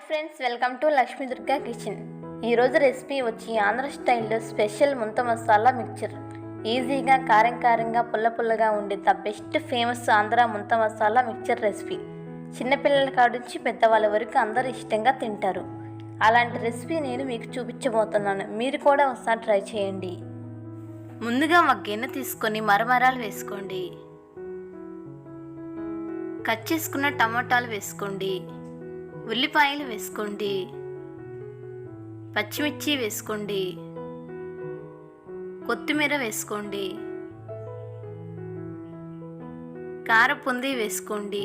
Friends, welcome to Lakshmi Durga kitchen. ఈరోజు recipe వచ్చి ఆంధ్ర స్టైల్లో స్పెషల్ ముంత మసాలా మిక్చర్. ఈజీగా కారంగా పుల్లగా ఉండే ద బెస్ట్ ఫేమస్ ఆంధ్ర ముంత మసాలా మిక్చర్ రెసిపీ. చిన్నపిల్లల కాడుంచి పెద్దవాళ్ళ వరకు అందరూ ఇష్టంగా తింటారు. అలాంటి రెసిపీ నేను మీకు చూపించబోతున్నాను. మీరు కూడా ఒకసారి ట్రై చేయండి. ముందుగా ఒక గిన్నె తీసుకొని మరమరాలు వేసుకోండి. కట్ చేసుకున్న టమాటాలు వేసుకోండి. ఉల్లిపాయలు వేసుకోండి. పచ్చిమిర్చి వేసుకోండి. కొత్తిమీర వేసుకోండి. కారపుంది వేసుకోండి.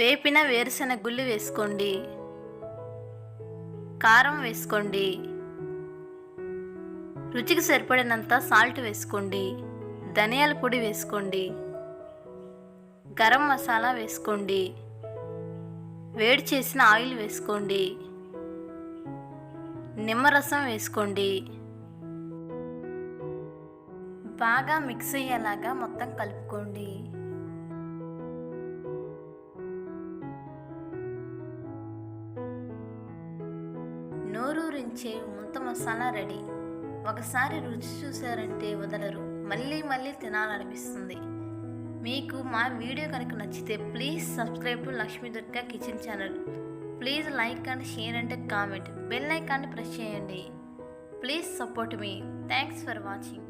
వేపిన వేరుశెనగ గుళ్ళు వేసుకోండి. కారం వేసుకోండి. రుచికి సరిపడినంత సాల్ట్ వేసుకోండి. ధనియాల పొడి వేసుకోండి. గరం మసాలా వేసుకోండి. వేడి చేసిన ఆయిల్ వేసుకోండి. నిమ్మరసం వేసుకోండి. బాగా మిక్స్ అయ్యేలాగా మొత్తం కలుపుకోండి. నోరూరించే ముంత మసాలా రెడీ. ఒకసారి రుచి చూసారంటే వదలరు, మళ్ళీ తినాలనిపిస్తుంది. మీకు మా వీడియో కనుక నచ్చితే please subscribe to Lakshmi Durga kitchen channel. Please like and share and comment. Bell ఐకాన్ని ప్రెస్ చేయండి. Please support me. Thanks for watching.